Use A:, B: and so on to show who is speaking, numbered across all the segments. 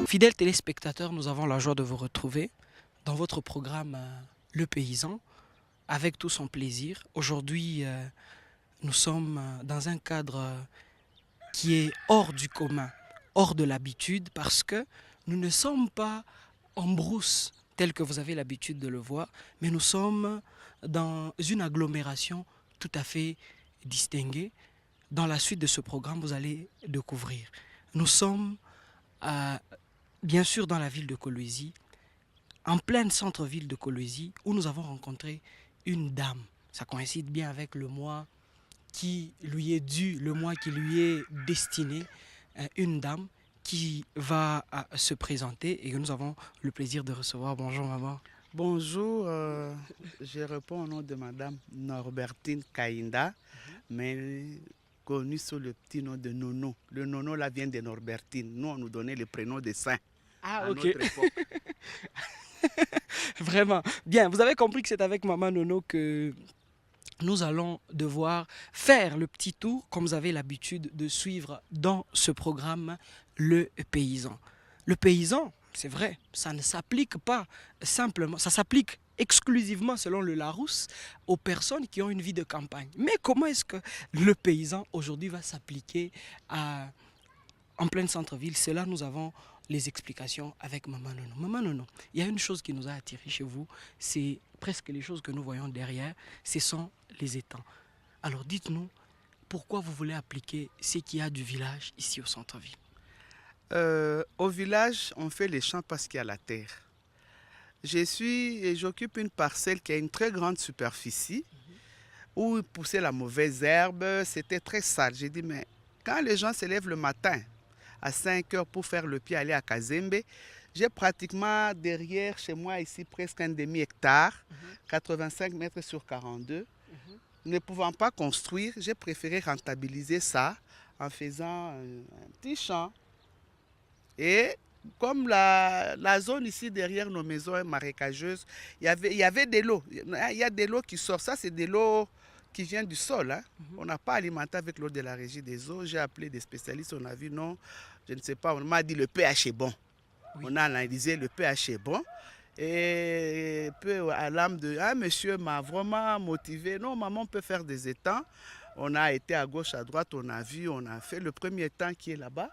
A: Fidèles téléspectateurs, nous avons la joie de vous retrouver dans votre programme Le Paysan, avec tout son plaisir. Aujourd'hui, nous sommes dans un cadre qui est hors du commun, hors de l'habitude, parce que nous ne sommes pas en brousse tel que vous avez l'habitude de le voir, mais nous sommes dans une agglomération tout à fait distinguée. Dans la suite de ce programme, vous allez découvrir. Nous sommes bien sûr dans la ville de Kolwezi, en plein centre-ville de Kolwezi, où nous avons rencontré une dame. Ça coïncide bien avec le mois qui lui est dû, le mois qui lui est destiné, une dame qui va se présenter et que nous avons le plaisir de recevoir. Bonjour maman.
B: Bonjour, je réponds au nom de Madame Norbertine Kainda, mais connue sous le petit nom de Nono. Le Nono là vient de Norbertine. Nous, on nous donnait le prénom des saints à
A: ok.
B: notre époque.
A: Vraiment. Bien, vous avez compris que c'est avec maman Nono que nous allons devoir faire le petit tour, comme vous avez l'habitude de suivre dans ce programme, Le Paysan. Le paysan, c'est vrai, ça ne s'applique pas simplement, ça s'applique exclusivement, selon le Larousse, aux personnes qui ont une vie de campagne. Mais comment est-ce que le paysan aujourd'hui va s'appliquer en plein centre-ville? C'est là nous avons les explications avec Maman Nono. Maman Nono, il y a une chose qui nous a attirés chez vous, c'est presque les choses que nous voyons derrière, ce sont les étangs. Alors dites-nous, pourquoi vous voulez appliquer ce qu'il y a du village ici au centre-ville?
B: Au village, on fait les champs parce qu'il y a la terre. J'occupe une parcelle qui a une très grande superficie où poussait la mauvaise herbe, c'était très sale. J'ai dit, mais quand les gens se lèvent le matin à 5 heures pour faire le pied, aller à Kazembe, j'ai pratiquement derrière chez moi ici presque un demi-hectare, 85 mètres sur 42. Ne pouvant pas construire, j'ai préféré rentabiliser ça en faisant un petit champ. Et comme la zone ici derrière nos maisons est marécageuse, il y avait de l'eau. Il y a de l'eau qui sort. Ça, c'est de l'eau qui vient du sol. Hein. On n'a pas alimenté avec l'eau de la régie des eaux. J'ai appelé des spécialistes, on a vu non, je ne sais pas, on m'a dit le pH est bon. Oui. On a analysé, le pH est bon. Et peu à l'âme de monsieur m'a vraiment motivé. Non, maman, on peut faire des étangs. On a été à gauche, à droite, on a vu, on a fait le premier étang qui est là-bas.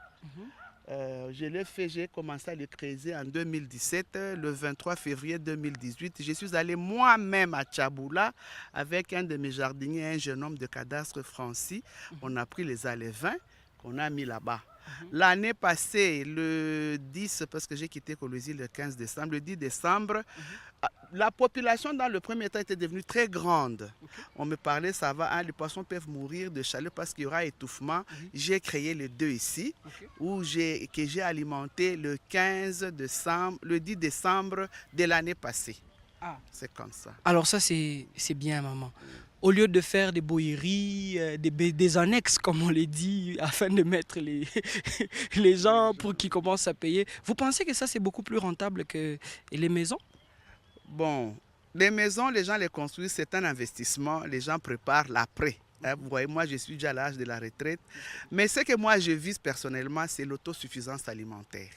B: Je l'ai fait, j'ai commencé à le creuser en 2017, le 23 février 2018. Je suis allé moi-même à Tchaboula avec un de mes jardiniers, un jeune homme de cadastre, Francis. On a pris les alevins qu'on a mis là-bas. L'année passée, le 10, parce que j'ai quitté Kolwezi le 15 décembre, le 10 décembre, la population dans le premier temps était devenue très grande. On me parlait, ça va, hein, les poissons peuvent mourir de chaleur parce qu'il y aura étouffement. J'ai créé les deux ici, que j'ai alimenté le 15 décembre, le 10 décembre de l'année passée. Ah. C'est comme ça.
A: Alors ça, c'est bien, maman. Au lieu de faire des bouilleries, des annexes, comme on les dit, afin de mettre les gens pour qu'ils commencent à payer, vous pensez que ça, c'est beaucoup plus rentable que les maisons?
B: Bon, les maisons, les gens les construisent, c'est un investissement, les gens préparent l'après. Hein, vous voyez, moi, je suis déjà à l'âge de la retraite. Mais ce que moi, je vise personnellement, c'est l'autosuffisance alimentaire.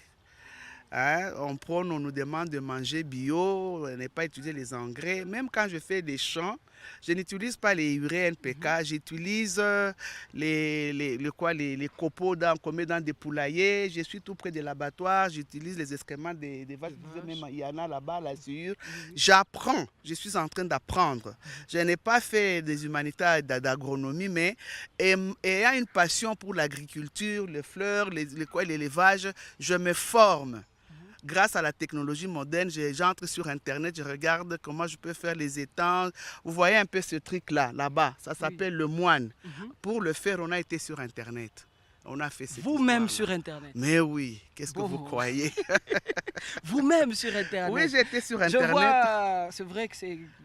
B: Hein, on nous demande de manger bio, ne pas utiliser les engrais. Même quand je fais des champs, je n'utilise pas les urées NPK, j'utilise les copeaux qu'on met dans des poulaillers. Je suis tout près de l'abattoir, j'utilise les excréments des vaches. Même il y en a là-bas, l'azur. J'apprends, je suis en train d'apprendre. Je n'ai pas fait des humanités d'agronomie, mais ayant une passion pour l'agriculture, les fleurs, l'élevage, je me forme. Grâce à la technologie moderne, j'entre sur Internet, je regarde comment je peux faire les étangs. Vous voyez un peu ce truc-là, là-bas, ça s'appelle le moine. Pour le faire, on a été sur Internet. On a fait
A: vous-même sur Internet?
B: Mais oui, qu'est-ce que vous croyez?
A: Vous-même sur Internet?
B: Oui, j'étais sur Internet.
A: Je vois, c'est vrai que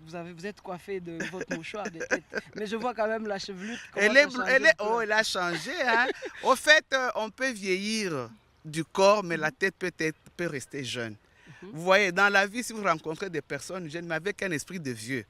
A: vous êtes coiffé de votre mouchoir de tête, mais je vois quand même la chevelure.
B: Elle a changé. Hein? Au fait, on peut vieillir du corps, mais la tête peut rester jeune. Vous voyez, dans la vie, si vous rencontrez des personnes jeunes, mais avec un esprit de vieux,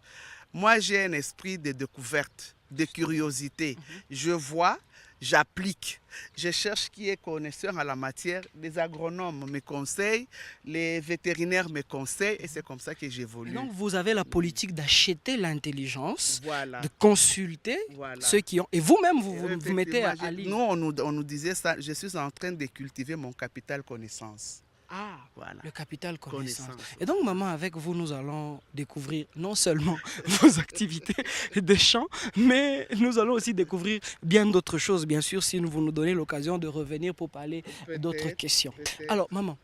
B: moi j'ai un esprit de découverte. de curiosité. Je vois, j'applique. Je cherche qui est connaisseur en la matière. Les agronomes me conseillent, les vétérinaires me conseillent et c'est comme ça que j'évolue.
A: Donc vous avez la politique d'acheter l'intelligence,
B: Voilà.
A: de consulter
B: Voilà.
A: ceux qui ont... Et vous-même, vous
B: Effectivement,
A: mettez à
B: nous,
A: lire.
B: on nous disait ça, je suis en train de cultiver mon capital connaissance.
A: Ah,
B: Voilà.
A: le capital connaissance.
B: Connaissance.
A: Et donc, maman, avec vous, nous allons découvrir non seulement vos activités de chant, mais nous allons aussi découvrir bien d'autres choses, bien sûr, si vous nous donnez l'occasion de revenir pour parler d'autres
B: Peut-être,
A: questions.
B: peut-être.
A: Alors, maman,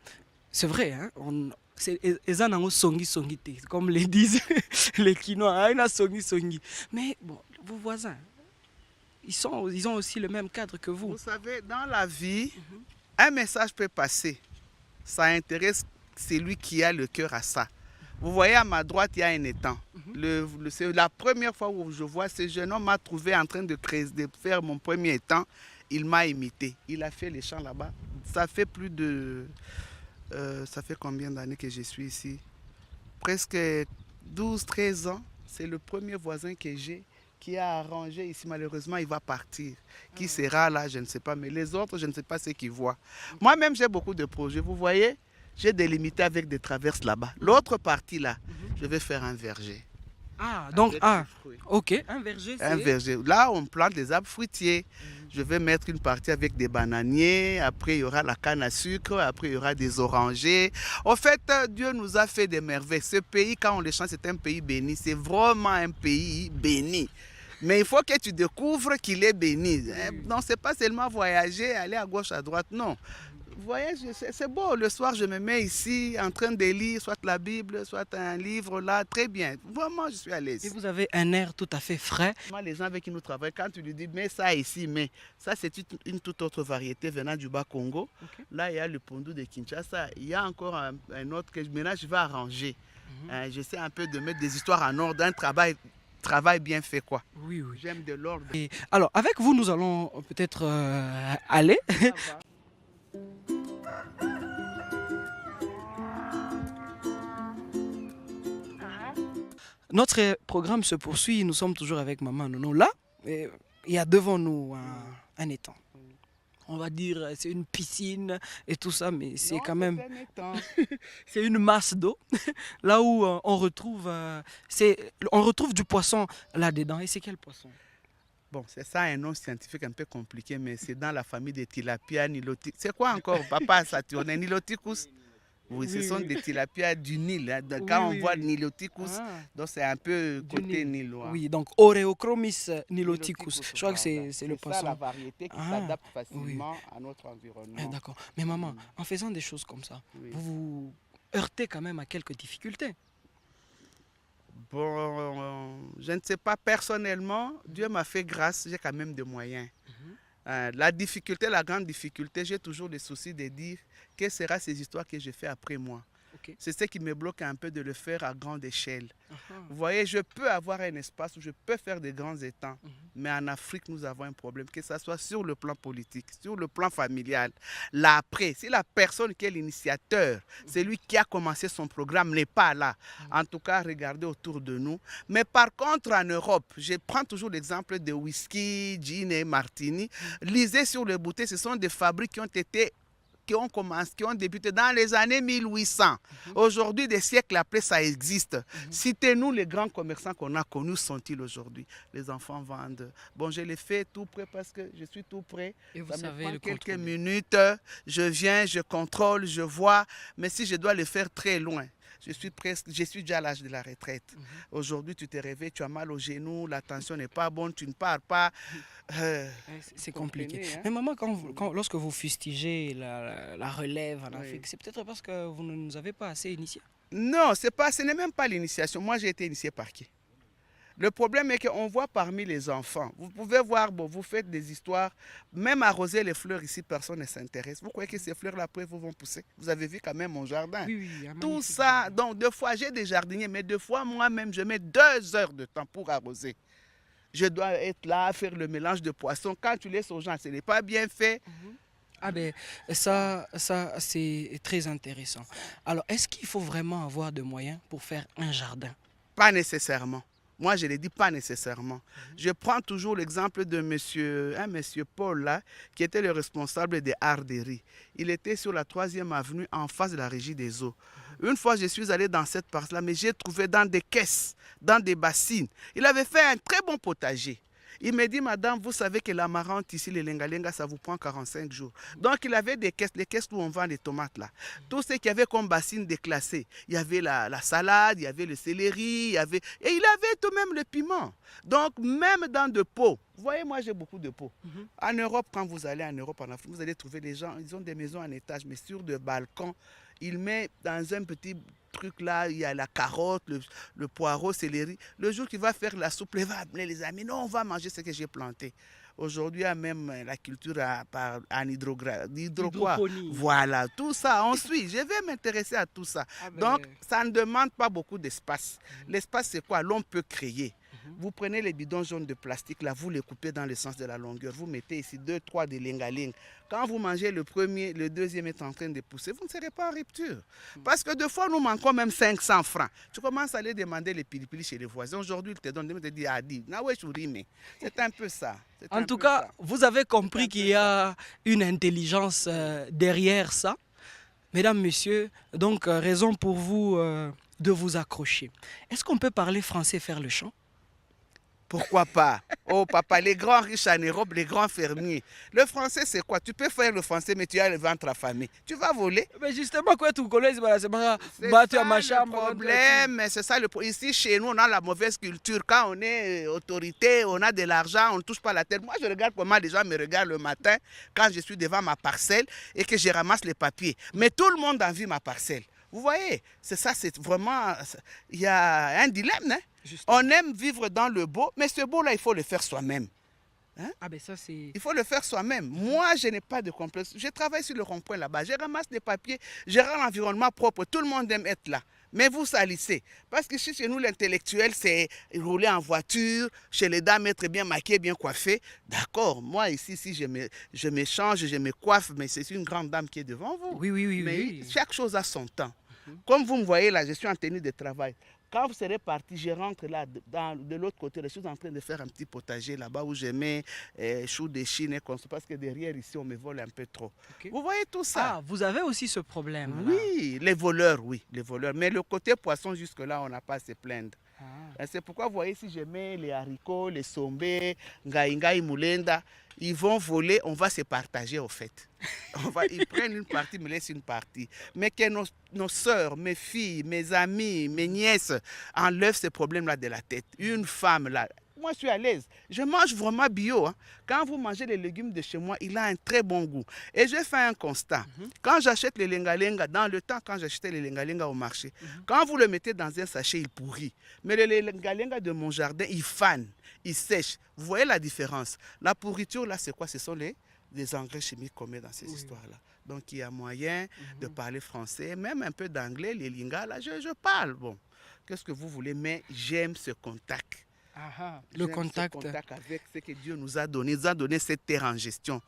A: c'est vrai, hein, c'est songi songi te, comme les disent les Quinois, hein, songi songi. Mais bon, vos voisins, ils ont aussi le même cadre que vous.
B: Vous savez, dans la vie, un message peut passer. Ça intéresse celui qui a le cœur à ça. Vous voyez, à ma droite, il y a un étang. C'est la première fois où je vois ce jeune homme m'a trouvé en train de faire mon premier étang. Il m'a imité. Il a fait les champs là-bas. Ça fait plus de... ça fait combien d'années que je suis ici? Presque 12-13 ans. C'est le premier voisin que j'ai qui a arrangé ici. Malheureusement, il va partir. Qui sera là, je ne sais pas. Mais les autres, je ne sais pas ce qu'ils voient. Moi-même, j'ai beaucoup de projets. Vous voyez, j'ai délimité avec des traverses là-bas. L'autre partie là, je vais faire un verger.
A: Ah, donc,
B: Avec des fruits.
A: ok, un verger,
B: Un
A: c'est...
B: verger. Là, on plante des arbres fruitiers. Je vais mettre une partie avec des bananiers. Après, il y aura la canne à sucre. Après, il y aura des orangers. En fait, Dieu nous a fait des merveilles. Ce pays, quand on le chante, c'est un pays béni. C'est vraiment un pays béni. Mais il faut que tu découvres qu'il est béni. Non, c'est pas seulement voyager, aller à gauche, à droite. Non. Voyage, c'est beau. Le soir, je me mets ici en train de lire soit la Bible, soit un livre là. Très bien. Vraiment, je suis à l'aise.
A: Et vous avez un air tout à fait frais.
B: Moi, les gens avec qui nous travaillons, quand tu lui dis, mets ça ici, mais ça, c'est une toute autre variété venant du Bas-Congo.
A: Okay.
B: Là, il y a le pondou de Kinshasa. Il y a encore un autre que maintenant, je vais arranger. J'essaie un peu de mettre des histoires en ordre, un travail bien fait, quoi.
A: Oui, oui.
B: J'aime de l'ordre.
A: Et alors, avec vous, nous allons peut-être aller. Notre programme se poursuit. Nous sommes toujours avec Maman Nono. Là, il y a devant nous un étang. On va dire c'est une piscine et tout ça, mais c'est quand même... c'est une masse d'eau. Là où on retrouve du poisson là-dedans. Et c'est quel poisson?
B: Bon, c'est ça un nom scientifique un peu compliqué, mais c'est dans la famille des tilapia, niloticus. C'est quoi encore, papa Saturnin? Niloticus? Oui, ce sont des tilapias du Nil. Hein. Quand on voit Niloticus, donc c'est un peu côté nilois.
A: Oui, donc Oreochromis niloticus. Je crois que c'est le poisson.
B: C'est ça la variété qui s'adapte facilement à notre environnement.
A: D'accord. Mais maman, en faisant des choses comme ça, vous vous heurtez quand même à quelques difficultés.
B: Bon, je ne sais pas, personnellement, Dieu m'a fait grâce, j'ai quand même des moyens. La difficulté, la grande difficulté, j'ai toujours le souci de dire quelles seront ces histoires que je fais après moi. Okay. C'est ce qui me bloque un peu de le faire à grande échelle. Vous voyez, je peux avoir un espace où je peux faire des grands étangs, mais en Afrique, nous avons un problème, que ce soit sur le plan politique, sur le plan familial. Là, après, si la personne qui est l'initiateur, c'est lui qui a commencé son programme, n'est pas là, en tout cas, regardez autour de nous. Mais par contre, en Europe, je prends toujours l'exemple de whisky, gin et martini. Lisez sur les bouteilles, ce sont des fabriques qui ont débuté dans les années 1800. Aujourd'hui, des siècles après, ça existe. Citez-nous les grands commerçants qu'on a connus, sont-ils aujourd'hui? Les enfants vendent. Bon, je les fais tout prêt parce que je suis tout prêt.
A: Et vous
B: ça
A: savez
B: me prend
A: le
B: quelques
A: contrôler.
B: minutes, je viens, je contrôle, je vois. Mais si je dois le faire très loin, je suis déjà à l'âge de la retraite. Aujourd'hui, tu te réveilles, tu as mal au genou, la tension n'est pas bonne, tu ne pars pas.
A: C'est compliqué. Hein? Mais maman, lorsque vous fustigez la relève en Afrique, c'est peut-être parce que vous ne nous avez pas assez initiés?
B: Non, ce n'est même pas l'initiation. Moi, j'ai été initié par qui? Le problème est qu'on voit parmi les enfants, vous pouvez voir, bon, vous faites des histoires, même arroser les fleurs ici, personne ne s'intéresse. Vous croyez que ces fleurs-là, après, vous vont pousser? Vous avez vu quand même mon jardin.
A: Oui,
B: tout ça, donc deux fois, j'ai des jardiniers, mais deux fois, moi-même, je mets 2 heures de temps pour arroser. Je dois être là, faire le mélange de poissons. Quand tu laisses aux gens, ce n'est pas bien fait.
A: Ah ben, ça c'est très intéressant. Alors, est-ce qu'il faut vraiment avoir de moyens pour faire un jardin?
B: Pas nécessairement. Moi, je ne le dis pas nécessairement. Je prends toujours l'exemple de monsieur Paul, là, qui était le responsable des Arderies. Il était sur la 3e avenue, en face de la régie des eaux. Une fois, je suis allé dans cette partie-là, mais j'ai trouvé dans des caisses, dans des bassines. Il avait fait un très bon potager. Il me dit, madame, vous savez que l'amarante ici, les lenga-lenga, ça vous prend 45 jours. Donc, il avait des caisses, les caisses où on vend les tomates là. Tout ce qu'il y avait comme bassine déclassée. Il y avait la salade, il y avait le céleri, et il avait tout même le piment. Donc, même dans de pots, vous voyez, moi j'ai beaucoup de pots. En Europe, quand vous allez en Europe, en Afrique, vous allez trouver les gens, ils ont des maisons en étage, mais sur des balcons, ils mettent dans un petit truc là, il y a la carotte, le poireau, céleri. Le jour qu'il va faire la soupe, il va appeler les amis. Non, on va manger ce que j'ai planté. Aujourd'hui, il y a même la culture en
A: Hydroponie.
B: Voilà, tout ça, on suit. Je vais m'intéresser à tout ça. Donc, ça ne demande pas beaucoup d'espace. L'espace, c'est quoi? L'on peut créer. Vous prenez les bidons jaunes de plastique, là, vous les coupez dans le sens de la longueur. Vous mettez ici 2, 3 de lingaling. Quand vous mangez le premier, le deuxième est en train de pousser, vous ne serez pas en rupture. Parce que deux fois, nous manquons même 500 francs. Tu commences à aller demander les pilipili chez les voisins. Aujourd'hui, ils te donnent, ils te disent, c'est un peu ça.
A: En tout cas, vous avez compris qu'il y a une intelligence derrière ça. Mesdames, messieurs, donc raison pour vous de vous accrocher. Est-ce qu'on peut parler français, faire le chant?
B: Pourquoi pas? Oh papa, les grands riches en Europe, les grands fermiers. Le français, c'est quoi? Tu peux faire le français, mais tu as le ventre affamé. Tu vas voler.
A: Mais justement, quoi, tu connais, c'est
B: ça le problème. C'est ça le problème. Ici, chez nous, on a la mauvaise culture. Quand on est autorité, on a de l'argent, on ne touche pas la terre. Moi, je regarde comment les gens me regardent le matin quand je suis devant ma parcelle et que je ramasse les papiers. Mais tout le monde envie ma parcelle. Vous voyez, c'est ça, c'est vraiment... Il y a un dilemme, hein? On aime vivre dans le beau, mais ce beau-là, il faut le faire soi-même.
A: Hein? Ah ben ça, c'est...
B: Il faut le faire soi-même. Moi, je n'ai pas de complexe. Je travaille sur le rond-point là-bas. Je ramasse des papiers, je rends l'environnement propre. Tout le monde aime être là. Mais vous salissez. Parce que chez nous, l'intellectuel, c'est rouler en voiture, chez les dames, être bien maquillé, bien coiffé. D'accord, moi ici, si je me change, je me coiffe, mais c'est une grande dame qui est devant vous.
A: Oui, oui, oui.
B: Mais
A: oui.
B: chaque chose a son temps. Comme vous me voyez là, je suis en tenue de travail. Quand vous serez parti, je rentre là, de l'autre côté. Je suis en train de faire un petit potager là-bas où je mets choux de Chine et comme ça, parce que derrière ici, on me vole un peu trop. Okay. Vous voyez tout ça?
A: Ah, vous avez aussi ce problème?
B: Oui, les voleurs, oui, les voleurs. Mais le côté poisson, jusque-là, on n'a pas à se plaindre. Ah. C'est pourquoi, vous voyez, si je mets les haricots, les sombés, ngaïngaï, moulenda, ils vont voler, on va se partager au fait. Ils prennent une partie, me laissent une partie. Mais que nos soeurs, mes filles, mes amis, mes nièces enlèvent ces problèmes-là de la tête. Une femme, là, moi je suis à l'aise. Je mange vraiment bio. Hein. Quand vous mangez les légumes de chez moi, il a un très bon goût. Et j'ai fait un constat. Quand j'achète les lenga-lenga, dans le temps quand j'achetais les lenga-lenga au marché, quand vous le mettez dans un sachet, il pourrit. Mais les lenga-lenga de mon jardin, ils fanent, ils sèchent. Vous voyez la différence? La pourriture, là, c'est quoi? Ce sont des engrais chimiques qu'on met dans ces histoires-là. Donc, il y a moyen de parler français, même un peu d'anglais, les lingas, là, je parle. Bon, qu'est-ce que vous voulez? Mais j'aime ce contact.
A: Le contact.
B: Avec ce que Dieu nous a donné. Il nous a donné cette terre en gestion.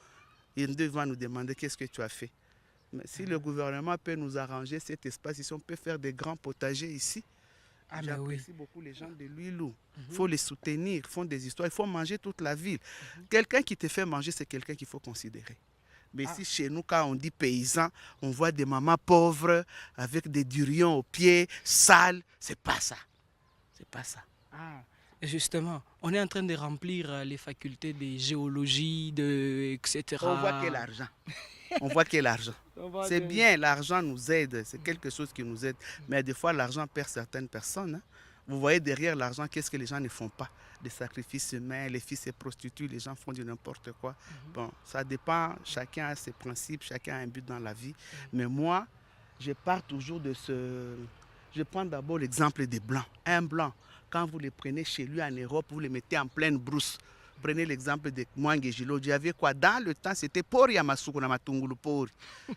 B: Il va nous demander qu'est-ce que tu as fait. Mais si le gouvernement peut nous arranger cet espace ici, on peut faire des grands potagers ici. J'apprécie beaucoup les gens de l'Uilou. Il faut les soutenir, ils font des histoires, il faut manger toute la ville. Quelqu'un qui te fait manger, c'est quelqu'un qu'il faut considérer. Mais ici, chez nous, quand on dit paysans, on voit des mamans pauvres avec des durions aux pieds, sales. C'est pas ça. C'est pas ça.
A: Justement, on est en train de remplir les facultés de géologie, etc.
B: On voit que l'argent. On voit que l'argent. C'est bien, l'argent nous aide, c'est quelque chose qui nous aide. Mais des fois, l'argent perd certaines personnes. Hein. Vous voyez derrière l'argent, qu'est-ce que les gens ne font pas? Des sacrifices humains, les filles se prostituent, les gens font du n'importe quoi. Bon, ça dépend, chacun a ses principes, chacun a un but dans la vie. Mais moi, je pars toujours de ce... Je prends d'abord l'exemple des Blancs. Un Blanc, quand vous les prenez chez lui en Europe, vous les mettez en pleine brousse. Prenez l'exemple de Mwangi Jilo. Il y avait quoi? Dans le temps, c'était Pori Yamasoukou Namatungulu Pori.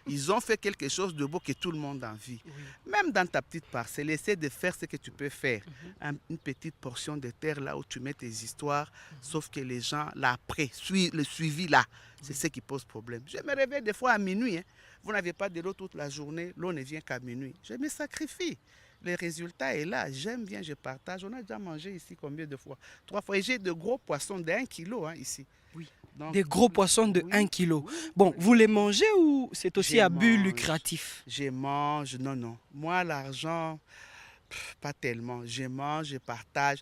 B: Ils ont fait quelque chose de beau que tout le monde a envie. Même dans ta petite parcelle, essaie de faire ce que tu peux faire. Une petite portion de terre là où tu mets tes histoires, sauf que les gens, là après, le suivi là, c'est ce qui pose problème. Je me réveille des fois à minuit. Hein. Vous n'avez pas de l'eau toute la journée, l'eau ne vient qu'à minuit. Je me sacrifie. le résultat est là. J'aime bien, je partage. On a déjà mangé ici combien de fois? 3 fois. Et j'ai de gros poissons d'1 kilo ici.
A: Oui.
B: Donc,
A: Des gros poissons de
B: oui,
A: 1 kilo.
B: oui,
A: Bon,
B: oui.
A: vous les mangez ou c'est aussi
B: Je
A: à but
B: mange,
A: lucratif?
B: je mange. Non, non. Moi, l'argent, pas tellement. Je mange, je partage.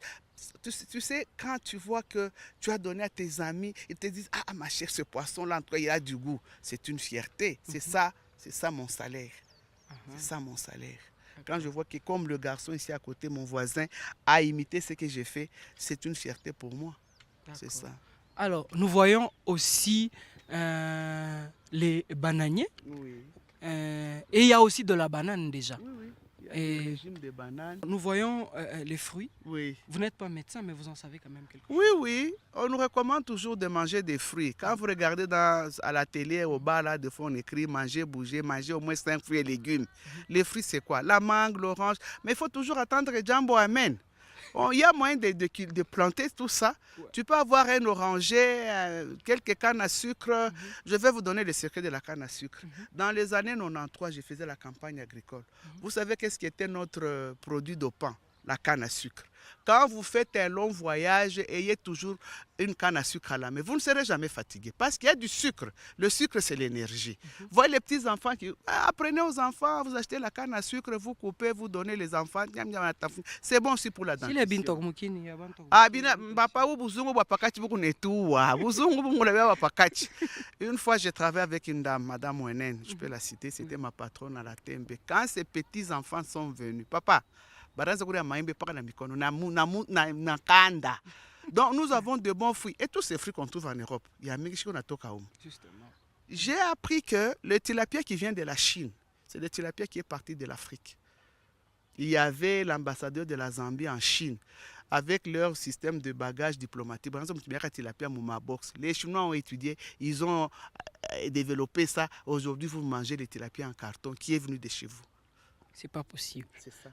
B: Tu sais, quand tu vois que tu as donné à tes amis, ils te disent, ah ma chère, ce poisson-là, en tout cas, il a du goût. C'est une fierté. C'est ça mon salaire. C'est ça mon salaire. Quand je vois que comme le garçon ici à côté, mon voisin, a imité ce que j'ai fait, c'est une fierté pour moi. C'est ça.
A: Alors, nous voyons aussi les bananiers.
B: Oui.
A: Et il y a aussi de la banane déjà.
B: Oui, oui. Il y a
A: Et
B: le régime des bananes.
A: nous voyons les fruits.
B: Oui.
A: Vous n'êtes pas médecin, mais vous en savez quand même quelque chose.
B: Oui, oui. On nous recommande toujours de manger des fruits. Quand vous regardez à la télé, au bar, là, des fois, on écrit manger, bouger, manger au moins 5 fruits et légumes. Les fruits, c'est quoi? La mangue, l'orange. Mais il faut toujours attendre que Jambo amène. Il y a moyen de planter tout ça. Ouais. Tu peux avoir un oranger, quelques cannes à sucre. Je vais vous donner le secret de la canne à sucre. Dans les années 93, je faisais la campagne agricole. Vous savez qu'est-ce qui était notre produit dopant? La canne à sucre. Quand vous faites un long voyage, ayez toujours une canne à sucre à la main. Vous ne serez jamais fatigué parce qu'il y a du sucre. Le sucre, c'est l'énergie. Vous voyez les petits enfants qui... apprenez aux enfants, vous achetez la canne à sucre, vous coupez, vous donnez les enfants. C'est bon aussi pour la dentition. Une fois, j'ai travaillé avec une dame, Madame Wenen, je peux la citer, c'était ma patronne à la TMB. Quand ces petits enfants sont venus, papa, donc nous avons de bons fruits. Et tous ces fruits qu'on trouve en Europe, il y a j'ai appris que le tilapia qui vient de la Chine, c'est le tilapia qui est parti de l'Afrique. Il y avait l'ambassadeur de la Zambie en Chine, avec leur système de bagages diplomatiques. Par exemple, les Chinois ont étudié, ils ont développé ça. Aujourd'hui, vous mangez le tilapia en carton qui est venu de chez vous.
A: C'est pas possible.
B: C'est ça.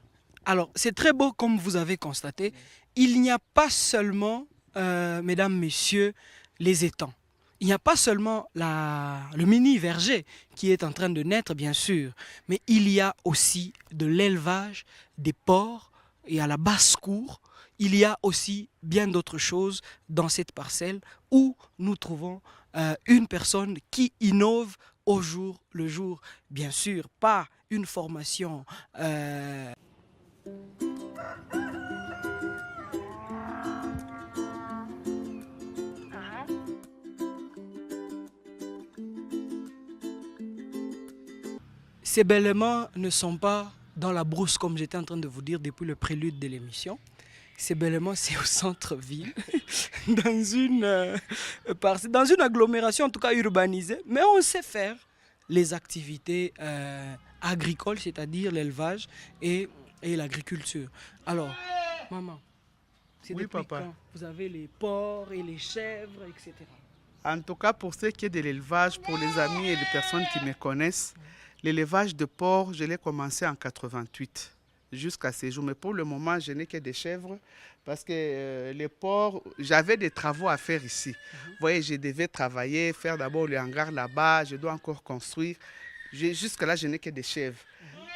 A: Alors, c'est très beau, comme vous avez constaté. Il n'y a pas seulement, mesdames, messieurs, les étangs. Il n'y a pas seulement le mini-verger qui est en train de naître, bien sûr, mais il y a aussi de l'élevage, des porcs, et à la basse-cour, il y a aussi bien d'autres choses dans cette parcelle où nous trouvons une personne qui innove au jour le jour. Bien sûr, pas une formation... Ces bêlements ne sont pas dans la brousse, comme j'étais en train de vous dire depuis le prélude de l'émission. Ces bêlements, c'est au centre-ville, dans une agglomération, en tout cas urbanisée. Mais on sait faire les activités agricoles, c'est-à-dire l'élevage et l'agriculture. Alors, maman, c'est depuis
B: papa.
A: quand vous avez les porcs et les chèvres, etc.
B: En tout cas, pour ce qui est de l'élevage, pour les amis et les personnes qui me connaissent, l'élevage de porcs, je l'ai commencé en 88 jusqu'à ces jours. Mais pour le moment, je n'ai que des chèvres parce que les porcs, j'avais des travaux à faire ici. Vous voyez, je devais travailler, faire d'abord le hangar là-bas, je dois encore construire. Jusque-là, je n'ai que des chèvres.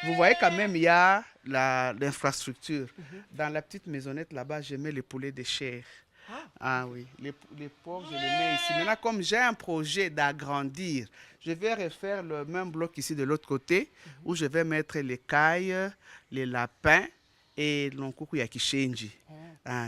B: Vous voyez quand même, il y a l'infrastructure. Dans la petite maisonnette là-bas, je mets les poulets de chair. Ah oui, les porcs, je les mets ici. Maintenant, comme j'ai un projet d'agrandir, je vais refaire le même bloc ici de l'autre côté, où je vais mettre les cailles, les lapins et l'onkoukou yakishenji.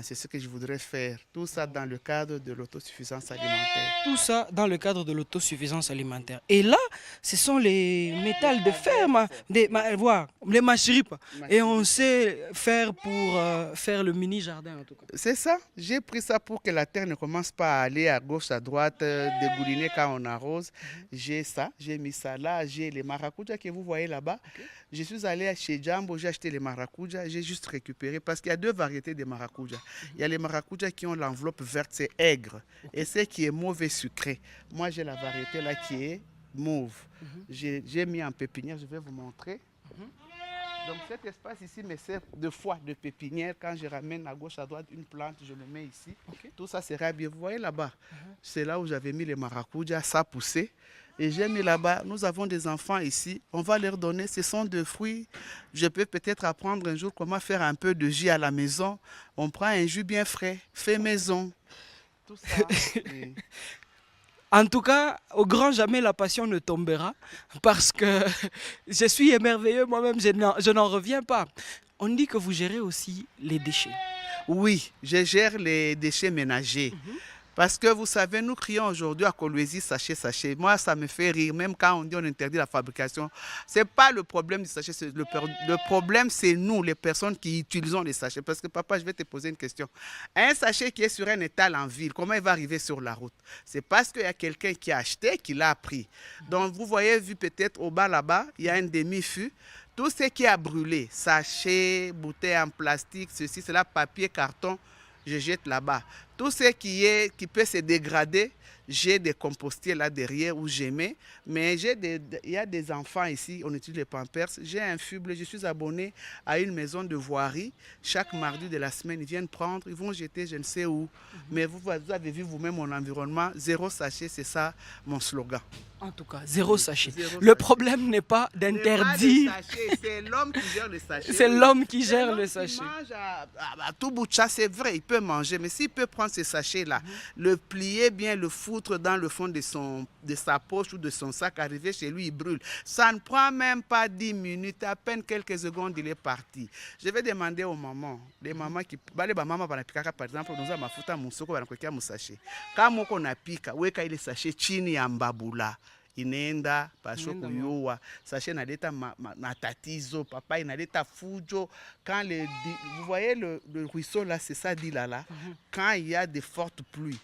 B: C'est ce que je voudrais faire. Tout ça dans le cadre de l'autosuffisance alimentaire.
A: Tout ça dans le cadre de l'autosuffisance alimentaire. Et là, ce sont les métals de fer, les machiripes. Et on sait faire pour faire le mini-jardin en tout cas.
B: C'est ça. J'ai pris ça pour que la terre ne commence pas à aller à gauche, à droite, dégouliner quand on arrose. J'ai ça, j'ai mis ça là. J'ai les maracujas que vous voyez là-bas. Je suis allé chez Jambo, j'ai acheté les maracujas. J'ai juste récupéré parce qu'il y a deux variétés de maracujas. Il y a les maracujas qui ont l'enveloppe verte, c'est aigre. Et c'est qui est mauvais sucré. Moi, j'ai la variété là qui est mauve. J'ai mis en pépinière, je vais vous montrer. Donc cet espace ici me sert de foie de pépinière. Quand je ramène à gauche, à droite une plante, je le mets ici. Tout ça sera bien. Vous voyez là-bas, c'est là où j'avais mis les maracujas, ça poussait. Et j'ai mis là-bas, nous avons des enfants ici, on va leur donner, ce sont des fruits. Je peux peut-être apprendre un jour comment faire un peu de jus à la maison. On prend un jus bien frais, fait maison. Tout ça. Et
A: En tout cas, au grand jamais la passion ne tombera parce que je suis émerveilleux moi-même, je n'en reviens pas. On dit que vous gérez aussi les déchets.
B: oui, je gère les déchets ménagers. Parce que vous savez, nous crions aujourd'hui à Kolwezi, sachet, sachet. Moi, ça me fait rire, même quand on dit on interdit la fabrication. Ce n'est pas le problème du sachet, le problème, c'est nous, les personnes qui utilisons les sachets. Parce que papa, je vais te poser une question. Un sachet qui est sur un étal en ville, comment il va arriver sur la route? C'est parce qu'il y a quelqu'un qui a acheté, qui l'a pris. Donc, vous voyez, vu peut-être au bas là-bas, il y a un demi-fût. Tout ce qui a brûlé, sachets, bouteilles en plastique, ceci, cela, papier, carton, je jette là-bas. Tout ce qui peut se dégrader, j'ai des compostiers là derrière où je mets. Mais il y a des enfants ici, on utilise les Pampers. J'ai un fuble, je suis abonné à une maison de voirie. Chaque mardi de la semaine, ils viennent prendre, ils vont jeter je ne sais où. Mais vous avez vu vous-même mon environnement, zéro sachet, c'est ça mon slogan.
A: En tout cas, zéro sachet.
B: Zéro
A: Le
B: sachet.
A: problème n'est pas d'interdire.
B: C'est l'homme qui gère le sachet.
A: C'est l'homme qui
B: C'est
A: gère
B: l'homme
A: le
B: qui
A: sachet.
B: mange à tout bout de chasse, c'est vrai, il peut manger. Mais s'il peut prendre ce sachet-là, le plier bien, le foutre dans le fond de sa poche ou de son sac, arriver chez lui, il brûle. Ça ne prend même pas 10 minutes, à peine quelques secondes, il est parti. Je vais demander aux mamans, les mamans qui... les mamans, par exemple, nous avons mafuta musoko, wanakwekea musashe. Kama uko napika, weka ile sachet chini ya mbabula. Inaenda pasho kuyua sachet inaleta matatizo, papa inaleta fujo. Quand vous voyez le ruisseau là, c'est ça dit là, quand il y a de fortes pluies,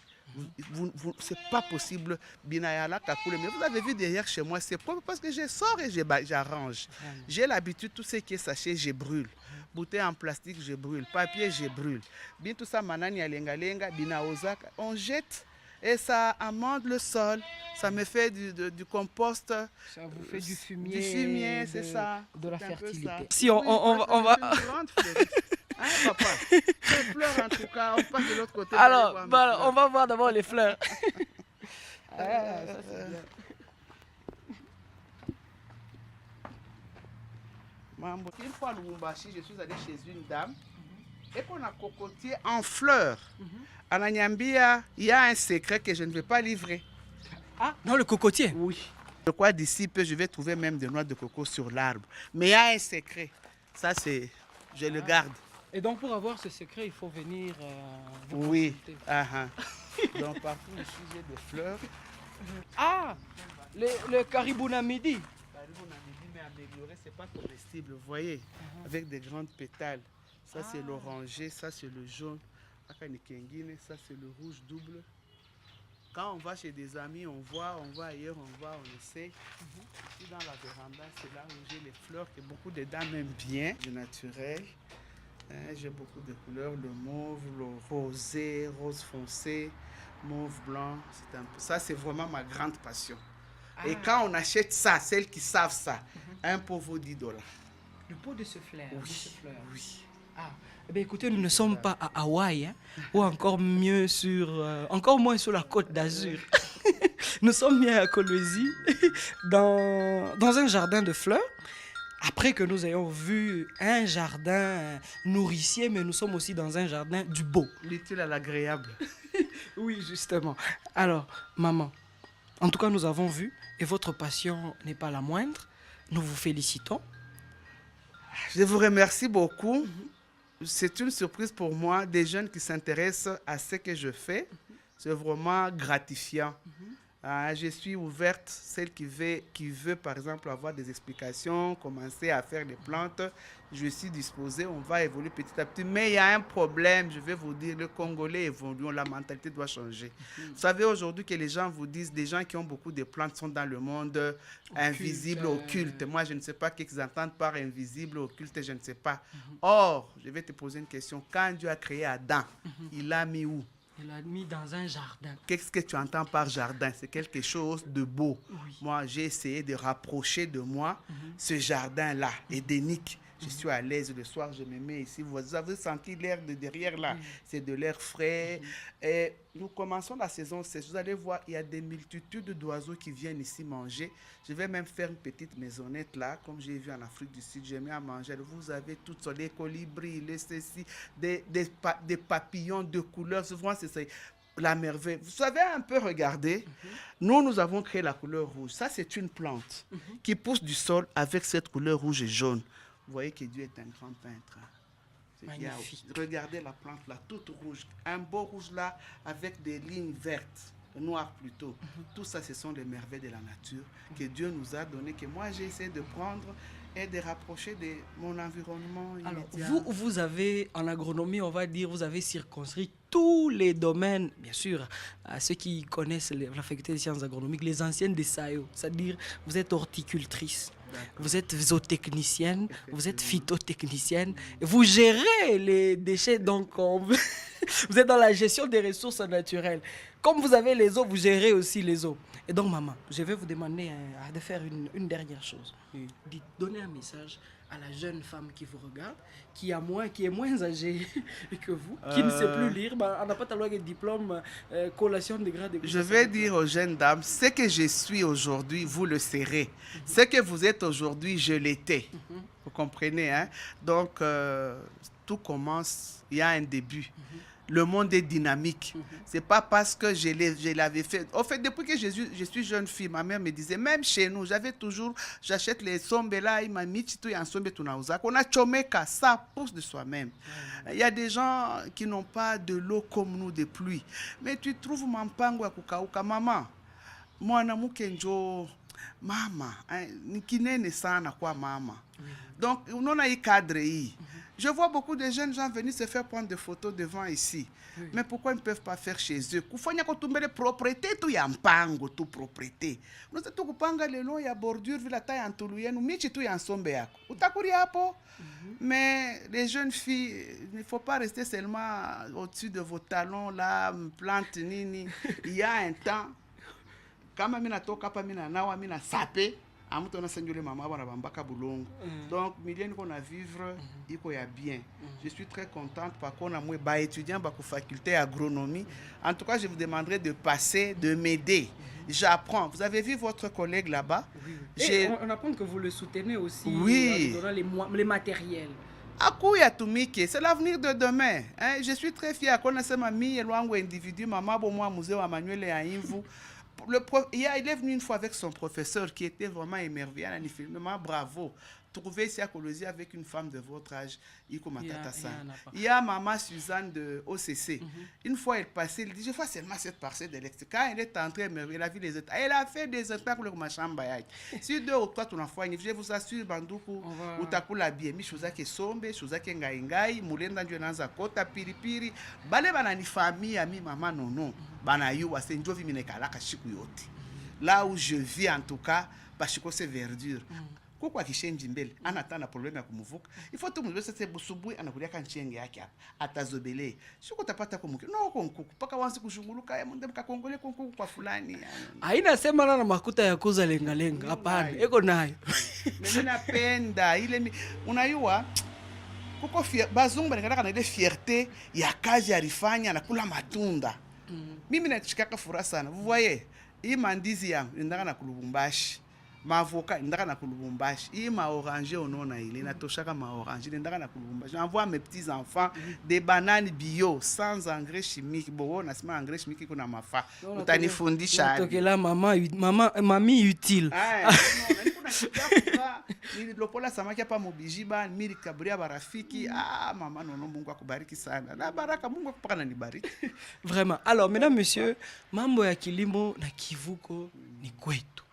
B: c'est pas possible. Mais vous avez vu derrière chez moi, c'est propre parce que je sors et j'arrange. J'ai l'habitude, tout ce qui est sachet, je brûle. Bouteille en plastique, je brûle. Papier, je brûle. Bien tout ça, manani ya lenga lenga, bina ozaka, on jette. Et ça amende le sol, ça me fait du compost. Ça
A: vous fait du fumier.
B: Du fumier, c'est ça.
A: De la fertilité.
B: Si on va... Une grande fleuriste. Hein, papa? Les fleurs, en tout cas, on passe de l'autre côté.
A: Alors, on va voir d'abord les fleurs.
B: Ça, c'est bien. Une fois à Lubumbashi, je suis allé chez une dame et qu'on a cocotier en fleurs. À Nanyambia, il y a un secret que je ne vais pas livrer.
A: Ah, dans le cocotier?
B: Oui. Je crois d'ici peu, je vais trouver même des noix de coco sur l'arbre. Mais il y a un secret. Ça, c'est... Je le garde.
A: Et donc, pour avoir ce secret, il faut venir vous
B: oui.
A: consulter.
B: Donc, partout ici, j'ai des fleurs.
A: Ah, le caribou namidi.
B: Le caribou namidi, mais amélioré, c'est pas comestible, vous voyez, avec des grandes pétales. Ça, c'est l'oranger, ça, c'est le jaune. Ça, c'est le rouge double. Quand on va chez des amis, on voit ailleurs, on essaie. Ici, dans la véranda, c'est là où j'ai les fleurs que beaucoup de dames aiment bien, du naturel. J'ai beaucoup de couleurs, le mauve, le rosé, rose foncé, mauve blanc. Ça, c'est vraiment ma grande passion. Et quand on achète ça, celles qui savent ça, un pot vaut $10.
A: Le pot de ce fleur?
B: Oui. Oui.
A: Ah. Eh bien, écoutez, nous ne sommes pas à Hawaï, ou encore moins sur la côte d'Azur. Nous sommes bien à Kolwezi, dans un jardin de fleurs. Après que nous ayons vu un jardin nourricier, mais nous sommes aussi dans un jardin du beau.
B: L'utile à l'agréable.
A: Oui, justement. Alors, maman, en tout cas, nous avons vu, et votre passion n'est pas la moindre. Nous vous félicitons.
B: Je vous remercie beaucoup. C'est une surprise pour moi, des jeunes qui s'intéressent à ce que je fais. C'est vraiment gratifiant. Je suis ouverte, celle qui veut, par exemple, avoir des explications, commencer à faire des plantes. Je suis disposée, on va évoluer petit à petit. Mais il y a un problème, je vais vous dire, le Congolais évolue, la mentalité doit changer. Vous savez aujourd'hui que les gens vous disent, des gens qui ont beaucoup de plantes sont dans le monde invisible, occulte. Moi, je ne sais pas qu'est-ce qu'ils entendent par invisible, occulte, je ne sais pas. Or, je vais te poser une question. Quand Dieu a créé Adam, il l'a mis où?
A: Il l'a mis dans un jardin.
B: Qu'est-ce que tu entends par jardin? C'est quelque chose de beau. Oui. Moi, j'ai essayé de rapprocher de moi ce jardin-là, édénique, Je suis à l'aise le soir, je me mets ici. Vous avez senti l'air de derrière là. C'est de l'air frais. Et nous commençons la saison sèche. Vous allez voir, il y a des multitudes d'oiseaux qui viennent ici manger. Je vais même faire une petite maisonnette là, comme j'ai vu en Afrique du Sud. J'aime à manger. Vous avez toutes sortes, les colibris, les ceci, des papillons de couleurs. Souvent, c'est ça. La merveille. Vous savez un peu regarder, nous avons créé la couleur rouge. Ça, c'est une plante qui pousse du sol avec cette couleur rouge et jaune. Vous voyez que Dieu est un grand peintre.
A: Magnifique.
B: Regardez la plante là, toute rouge. Un beau rouge là, avec des lignes vertes, noires plutôt. Tout ça, ce sont les merveilles de la nature que Dieu nous a donné, que moi, j'ai essayé de prendre et de rapprocher de mon environnement immédiat.
A: Alors, vous avez, en agronomie, on va dire, vous avez circonscrit tous les domaines, bien sûr, à ceux qui connaissent la faculté des sciences agronomiques, les anciennes des SAEO, c'est-à-dire vous êtes horticultrice, vous êtes zootechnicienne, vous êtes phytotechnicienne, vous gérez les déchets, donc vous êtes dans la gestion des ressources naturelles. Comme vous avez les eaux, vous gérez aussi les eaux. Et donc, maman, je vais vous demander de faire une dernière chose. Donner un message à la jeune femme qui vous regarde, qui est moins âgée que vous, qui ne sait plus lire, on n'a pas talent de diplôme, collation de grade.
B: Je vais dire aux jeunes dames, ce que je suis aujourd'hui, vous le serez. Ce que vous êtes aujourd'hui, je l'étais. Vous comprenez, hein? Donc, tout commence, il y a un début. Le monde est dynamique. C'est pas parce que je l'avais fait. En fait, depuis que je suis jeune fille, ma mère me disait, même chez nous, j'achète les sombe là, il m'a mis tout en sombe tunauza. On a chomeka, ça pousse de soi-même. Il y a des gens qui n'ont pas de l'eau comme nous de pluie. Mais tu trouves mampango ya kukauka, maman. Mwana mukenjo mama, nikinene sana kwa mama. Donc, on a eu cadre. Je vois beaucoup de jeunes gens venir se faire prendre des photos devant ici. Mais pourquoi ils ne peuvent pas faire chez eux? Kufanya kotumbe de propriété, tout y a mpango, tout propriété. Nous sommes tout kupanga le long, il y a bordure, vila taille en toulouyen, michi tout y en sombe yako. Utakuri hapo. Mais les jeunes filles, il ne faut pas rester seulement au-dessus de vos talons là, plante nini. Il y a un temps. Kama mina toka pa mina nawa mina sape. Donc, milliers qu'on a vivre, il y a bien. Je suis très contente parce qu'on a moins étudiants dans la faculté d'agronomie. En tout cas, je vous demanderai de passer, de m'aider. J'apprends. Vous avez vu votre collègue là-bas?
A: Et on apprend que vous le soutenez aussi.
B: Oui.
A: Les matériels.
B: C'est l'avenir de demain. Hein? Je suis très fière. Qu'on a ce mamie, individu, maman, bon moi, musée, Emmanuel et Aïnvou. Il est venu une fois avec son professeur qui était vraiment émerveillé. Bravo. Trouver ici à Colosie avec une femme de votre âge, il y a maman Suzanne de OCC. Une fois elle passait, elle dit, je vois seulement cette parcelle d'électricité. Quand elle est entrée, elle a vu les états. Elle a fait des spectacles comme ma chambre. Si 2 ou 3 tu n'as pas, je vous assure, Bandoukou, ou Takula bien, mi chose qui sombe, chose qui ngaïngaï, moulenda njonaza kota, piripiri, balé banani famille, ami maman nono, banayu, wa senjovi minekalaka chiku yote. Là où je vis en tout cas, bachiko c'est verdure. Pourquoi kishenji mbele anatana problème ya kumuvuka ifo tu mzwe sese busubui anakulia kanchenge yake hapa atazobele siko tapata kumuki no konkuku paka wanzi kushunguluka ya munde mkakongole konkuku kwa fulani
A: haina sema na makuta ya kuza lenga lenga hapana eko nayo
B: mimi napenda ile unayua kuko bazungu banakataka na ile fierté ya kazi alifanya na kula matunda mimi nachikaka furaha sana vous voyez hii mandizi yangu ndaka na kulubumbashi Mavocat, ndaka na kulubumbashi. Il m'a orangé au nom na il na toshaka ma orangé ndaka na kulubumbashi. J'envoie mes petits enfants des bananes bio sans engrais chimiques. Bon, on a sema engrais chimique kuna mafa. Utanifundisha.
A: Tokela mami utile.
B: Ah, non, kuna shida. Ni lopola samaki hapa mubijiba, miri kabria barafiki. Ah, maman nono Mungu akubariki sana. Na baraka Mungu akupaka na nibariki.
A: Vraiment. Alors, mesdames, messieurs, mambo ya kilimo na kivuko ni kwetu.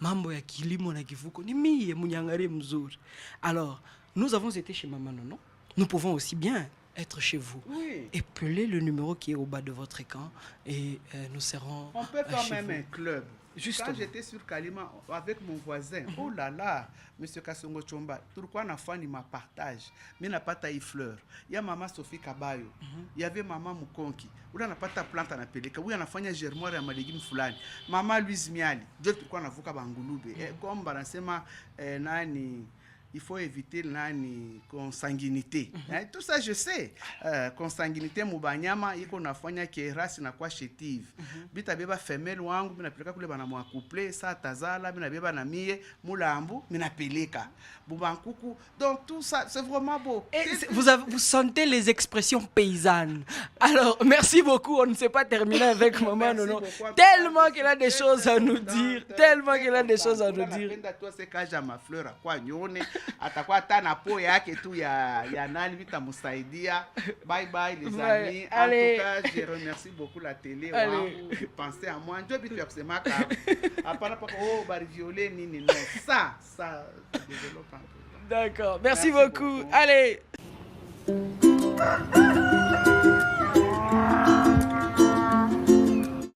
A: Mambo ya kilimo na kivuko ni mie munyangari mzuri. Alors, nous avons été chez Maman Nono. Nous pouvons aussi bien être chez vous.
B: Oui.
A: Épelez le numéro qui est au bas de votre écran et nous serons.
B: On peut faire même
A: vous.
B: un club.
A: Justement.
B: Quand j'étais sur Kalima avec mon voisin, oh là là, Monsieur Kassongo Chomba, pourquoi na fani ma partage? Mais n'a pas taille fleur. Il y a maman Sophie Kabayo. Il y avait maman Mukonki. Ou n'a pas ta plante na peleka. Ou y a na fanya germoire ya malégumes fulani. Maman Louise Miali. Je pourquoi na vuka bangulube. Comme baransema nani il faut éviter nani consanguinité. Hein, tout ça je sais. Consanguinité mubanyama iko nafanya kerasi na kwa chétive. Bita beba femelle wangu mina peleka kule bana mwa couple sa tazala mina beba na mie mulambu mina peleka. Bubankuku. Donc tout ça c'est vraiment beau.
A: Et vous sentez les expressions paysannes. Alors merci beaucoup, on ne s'est pas terminé avec maman Nono. Tellement qu'elle a des choses à nous dire, tellement qu'elle a des choses à nous dire.
B: Ma fleur kwa nyone atakuwa hata na po yake tu ya nani vitamsaidia. Bye bye les amis. En tout cas, je remercie beaucoup la télé wangu. Je pensais à moi. Ndio bitu ya kusema kama hapana paka bari violer nini non ça développe un peu.
A: D'accord. Merci beaucoup. Allez.